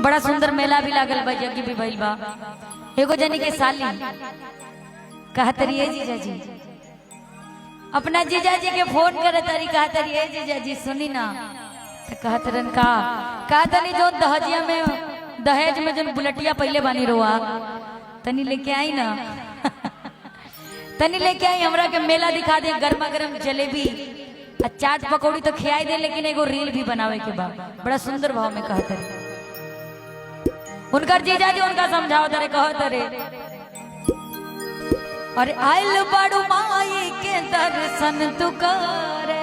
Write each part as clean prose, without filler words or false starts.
बड़ा सुंदर मेला भी लागल बा, यज्ञ भी भइल बा। एगो जनी के साली कहत रही है जीजा जी, अपना जीजा जी के फोन करे तारी, कहत रही है जीजा जी सुनी ना, तो कहत रन का तनी जो दहजिया में दहेज में जो बुलेटिया पहले बानी रोआ तनी लेके आई ना तनी लेके आई हमरा के मेला दिखा दे, गर्मा गर्म जलेबी चाट पकौड़ी तो खियाई दे, लेकिन एगो रील भी बनावे के बा। बड़ा सुंदर भाव में कहत रहे उनकर जीजा जी, उनका समझाओ तरे कहत रहे, अरे आइल बड़ू माई के दर्शन तू करे,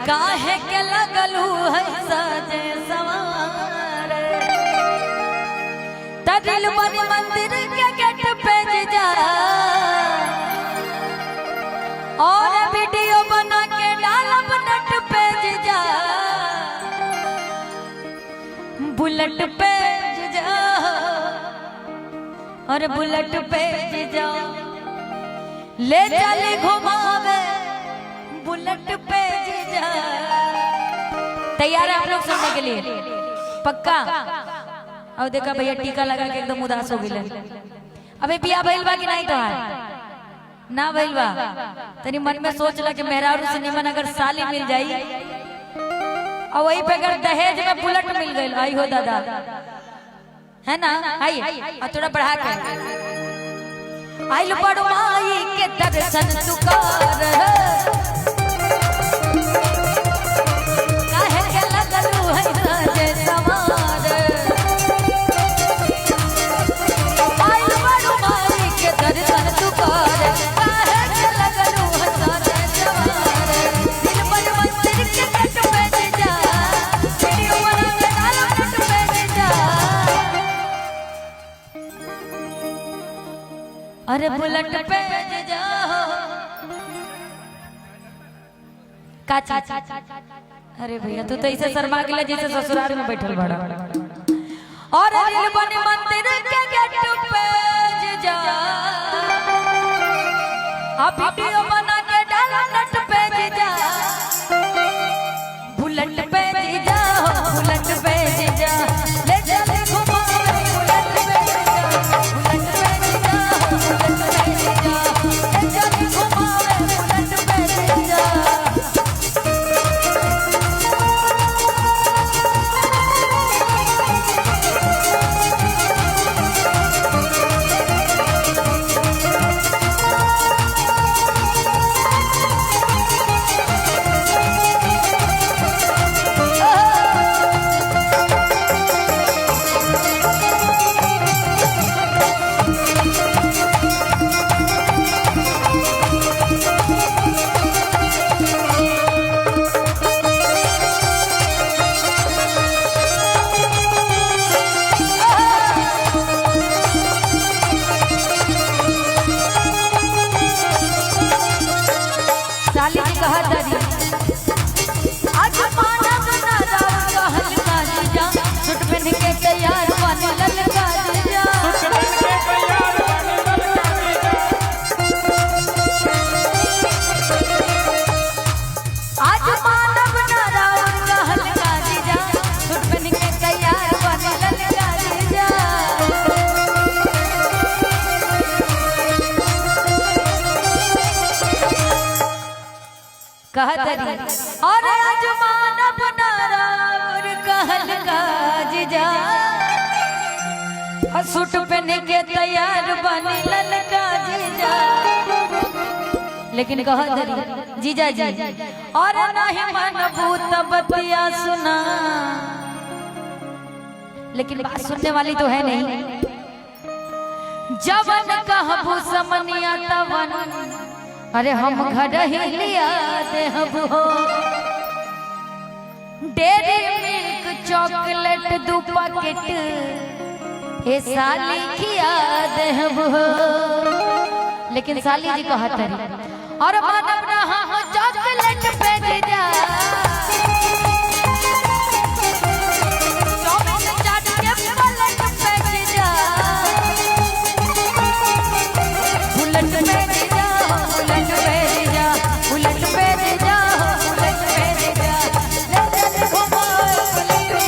काहे के लगलू है सजे सवारे, तदिल बनी मंदिर के गेट पे जा और वीडियो बना के डालब नेट पे जा, बुलेट पे जा और बुलेट पे जा, ले चले घुमावे बुलेट पे जा। तैयार है आप लोग सुनने के लिए? पक्का? अब देखा भैया टीका लगा के एकदम उदास हो गए। अबे बिया भइल बा कि नहीं? तो ना भइल बा, तनी मन में सोच ला कि मेहरारू से निमन अगर साली मिल जाई और वही पे अगर दहेज में बुलेट मिल गई, आई हो दादा, है ना? आई और थोड़ा बढ़ा के आइल बड़ माई के दर्शन तू कर, काहे के लगलू है सजे सवार, आइल बड़ माई के दर्शन तू कर, काहे के लगलू है सजे सवार, दिल पर मंदिर के गेट पे जा, वीडियो बना के डालो नेट पे जा, अरे बुलेट पे जा काचा। अरे भैया तू तो ऐसे शर्मा गेला जैसे ससुराल में बैठल बड़ा। और दिल बने मंदिर के गेट पे जा, अब वीडियो बना के डाला नेट पे जा, बुलेट पे जा, बुलेट पे जा, ले चले घुमावे बुलेट पे जा, बुलेट पे जा, बुलेट पे जा, ले चले घुमावे बुलेट पे जा। साली जी कहा दादी आज मानव ना राव कहल का जीजा, सुट पहन के तैयार बने ललका जीजा, आज मानव ना राव कहल का जीजा, सुट पहन के तैयार बने ललका जीजा, कहत रही और आज मानव नारावर कहल का जीजा, सूट पहन के तैयार बनी ललका जीजा, लेकिन कहत रही जीजा जी और नहीं मनबू तब बतिया सुना, लेकिन बात सुनने वाली तो है नहीं, जवन कहबू समनिया तवन, अरे हम घर ही लिया दे हो, डेरी मिल्क चॉकलेट 2 पैकेट ए साली खिया दे हो, लेकिन साली जी कहत रही और मानव ना हम चॉकलेट पे जा, चॉकलेट चाट के पलट पे जा, बुलेट पे जा, बुलेट पे जा, बुलेट पे जा, बुलेट पे जा, ले चले घुमावे बुलेट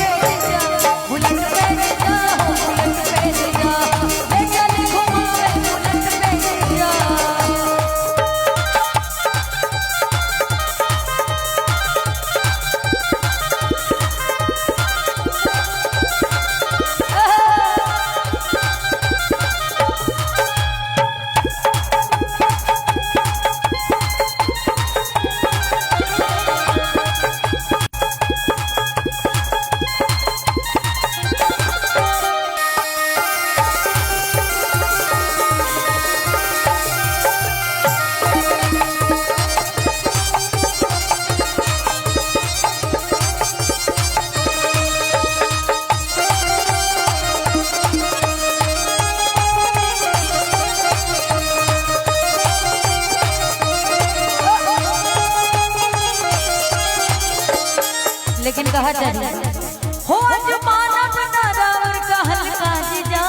कहा चली हो आज मानव नरावर कहल का जीजा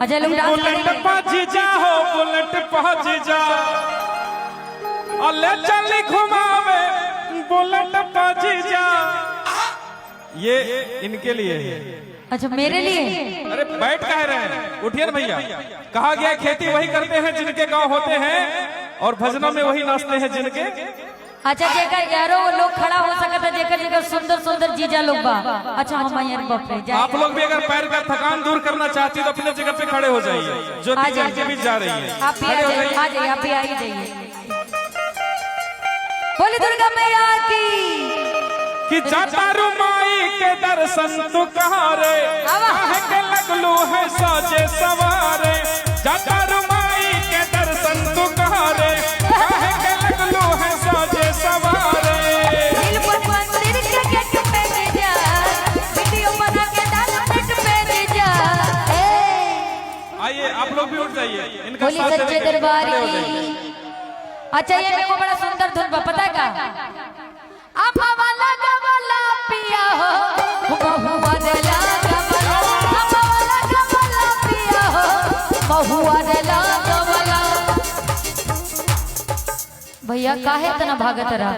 अजय लोग डांस बुलेट पहुंच जा हो बुलेट पहुंच जा अल्ले चली घुमावे बुलेट पहुंच जा। ये इनके लिए है। अच्छा मेरे लिए। अरे बैठ कह रहे हैं, उठिए ना भैया। कहा गया खेती वही करते हैं जिनके गांव होते हैं और भजनों में वही नाचते हैं जिनके। अच्छा जेकर यारो लोग खड़ा हो सकता है जेकर जेकर सुंदर सुंदर जीजा लोग बा। अच्छा हम यार बाप रे आप लोग भी अगर पैर का थकान दूर करना चाहती तो अपने जगह पे खड़े हो जाइए। जो के बीच जा रही है आप भी आ जाइए, आप भी आ ही जाइए। बोली दुर्गा मैया की कि जाता रुमाई के दर्शन तू कहाँ रे काहे के लगलू है साजे सवारे। जाता रुमाई के दर्शन तू कहाँ रे काहे के लगलू है साजे सवारे। मंदिर के गेट पे जा वीडियो बना के डाल नेट पे जा। आइए आप लोग भी उठ जाइए इनका बोली साथ सच्चे दरबार की। अच्छा ये मेरे को बड़ा सुंदर धुन पता है का अम्मा वाला गवाला पिया हो बहुआ दला गवाला अम्मा वाला गवाला पिया हो बहुआ दला गवाला। भैया काहे तना भागत रहा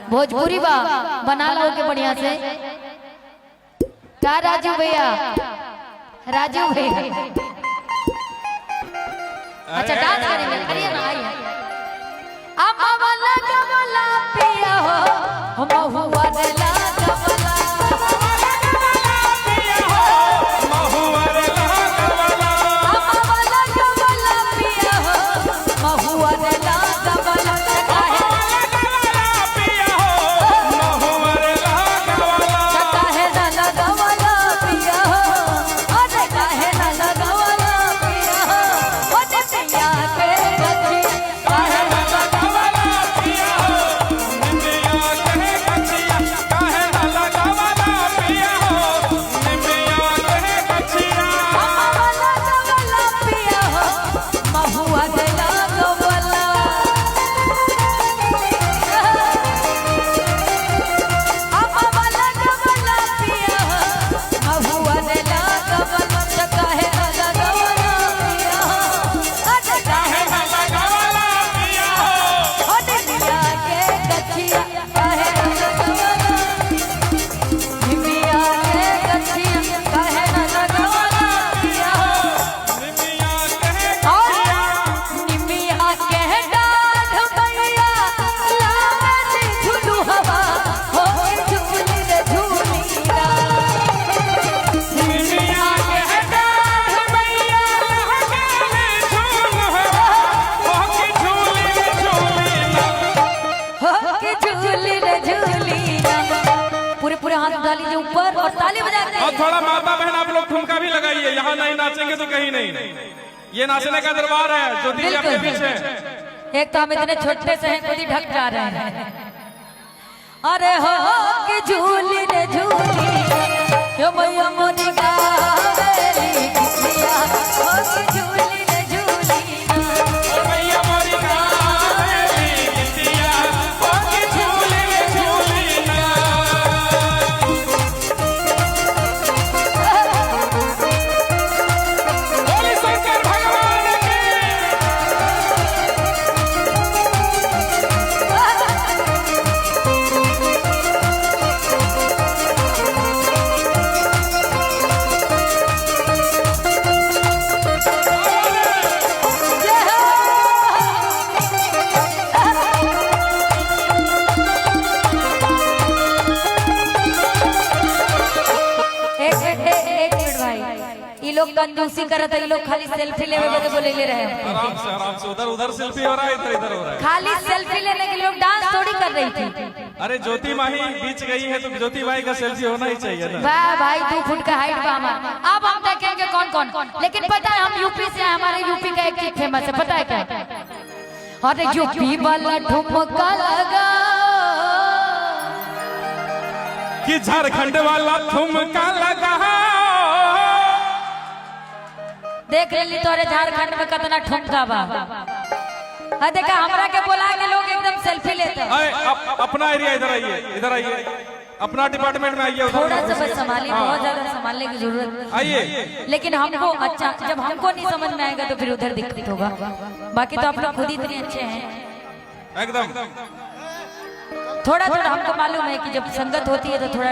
भोजपुरी बा बना लो के बढ़िया से का राजू भैया राजू भैया। अच्छा डांस करेंगे करिए ना आइए। अम्मा वाला गवाला पिया हो महुआ दला गवाला महुआ दला गवाला अम्मा वाला गवाला पिया हो महुआ दला गवाला। पिया हो महुआ दला गवाला काहे दला गवाला पिया हो अरे काहे दला गवाला पिया हो ओने पिया के गची काहे दला गवाला पिया हो निमिया कहे कचिया काहे दला गवाला पिया हो निमिया कहे कचिया। अम्मा वाला गवाला पिया हो महुआ दला गवाला। अम्मा वाला गवाला पिया हो महुआ दला गवाला काहे दला गवाला पिया हो अरे काहे दला गवाला पिया हो ओने पिया के गचिया काहे दला गवाला निमिया के गचिया काहे दला गवाला पिया हो निमिया कहे निमिया के डाढ़ भैया लावनी झुलू हवा हो झूली रे झूलीरा। निमिया कहे डाढ़ भैया हो के झूली रे झूलीरा। पूरे पूरे हाथ उठा लीजिए ऊपर और ताली बजा के और थोड़ा माता बहन आप लोग ठुमका भी लगाइए। यहाँ नहीं नाचेंगे तो कहीं नहीं। ये नाचने का दरबार है जो दीदी आपके पीछे। एक तो हम इतने छोटे से हैं खुद ही ढक जा रहे हैं। अरे हो के झूली रे झूली यो मैया मोनी गावेली किसिया हो के झूली रे झूली मैया मोरी गावेली किसिया हो के झूली रे झूली ना। बोले शंकर भगवान की। एक मिनट भाई ये लोग कंजूसी करत है ये लोग खाली सेल्फी लेवे बदे बोले ले रहे हैं। आराम से उधर सेल्फी हो रहा है इधर हो रहा है। खाली सेल्फी लेने के लोग डांस थोड़ी कर रही थी। अरे ज्योति माही बीच गई है तो ज्योति माही का सेल्फी होना ही चाहिए ना। वाह भाई 2 फुट का हाइट बा हमारा। अब हम देखेंगे कौन कौन। लेकिन पता है हम यूपी से हैं हमारे यूपी का एक चीज फेमस है पता है क्या। अरे यूपी वाला ठुमका लगा कि झारखंड वाला ठुमका लगा। देख लेली तोरे झारखंड में कितना ठुमका बा। देखा हमरा के बोला के लोग एकदम एकदम सेल्फी लेते हैं। अपना एरिया इधर आइए, इधर आइए, अपना डिपार्टमेंट में आइए। थोड़ा सा बस संभालिए, बहुत ज्यादा संभालने की जरूरत आइए। लेकिन हमको अच्छा, जब हमको नहीं समझ में आएगा तो फिर उधर दिक्कत होगा। बाकी तो आप लोग खुद ही इतने अच्छे हैं एकदम। थोड़ा थोड़ा हमको मालूम है कि जब संगत होती है तो थोड़ा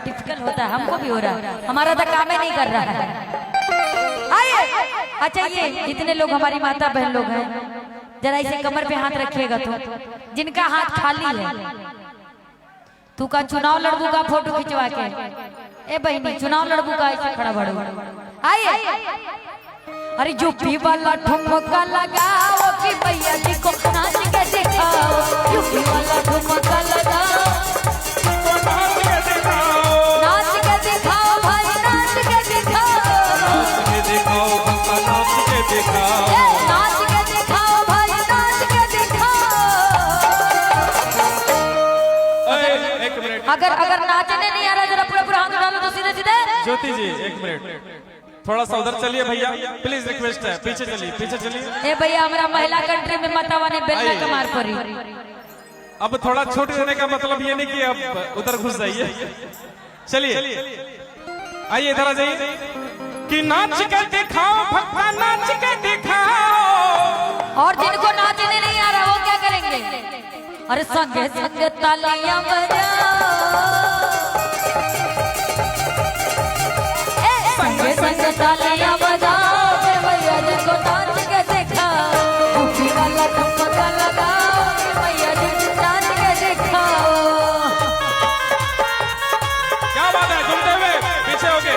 डिफिकल्ट होता है, हमको भी हो रहा है, हमारा तो काम ही नहीं कर रहा है। आइए। अच्छा, ये इतने लोग हमारी माता बहन लोग हैं, जरा इसे कमर पे हाथ रखिएगा तो जिनका हाथ खाली है, तू का चुनाव लड़बू का फोटो खिंचवा के, ए बहनी चुनाव लड़बू का ऐसे खड़ा बड़ो। आइए। अरे यूपी वाला ठुमका लगाओ कि भैया जी को नाच के दिखाओ, यूपी वाला ठुमका लगाओ, नाच के दिखाओ, नाच के दिखाओ भाई, नाच के दिखाओ, नाच के दिखाओ, नाच के दिखाओ, नाच के दिखाओ भाई, नाच के दिखाओ। एक मिनट, अगर नाचने नहीं आ रहा जरा पूरा पूरा हाथ डालो तो सीधे सीधे। ज्योति जी एक मिनट, थोड़ा सा उधर चलिए भैया, प्लीज रिक्वेस्ट है, पीछे चलिए, पीछे चलिए। ए भैया, हमारा महिला कंट्री में मतवा ने बेलना कमार पड़ी। अब थोड़ा छूट देने का मतलब ये नहीं कि अब उधर घुस जाइए। चलिए आइए, इधर आ जाइए। कि नाच के दिखाओ भक्ता, नाच के दिखाओ। और जिनको नाचने नहीं आ रहा वो क्या करेंगे? अरे संगे संगे तालियां बजाओ, संगे संगे तालियां बजाओ, भैया जी को नाच के दिखाओ, यूपी वाला ठुमका लगाओ, भैया जी नाच के दिखाओ। क्या बात है, घूमते हुए पीछे हो गए।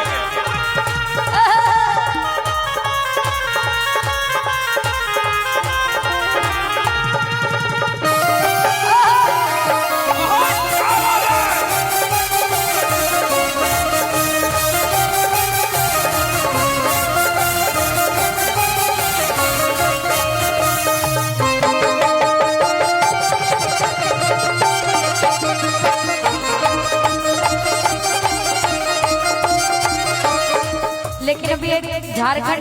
लेकिन अभी एक झारखंड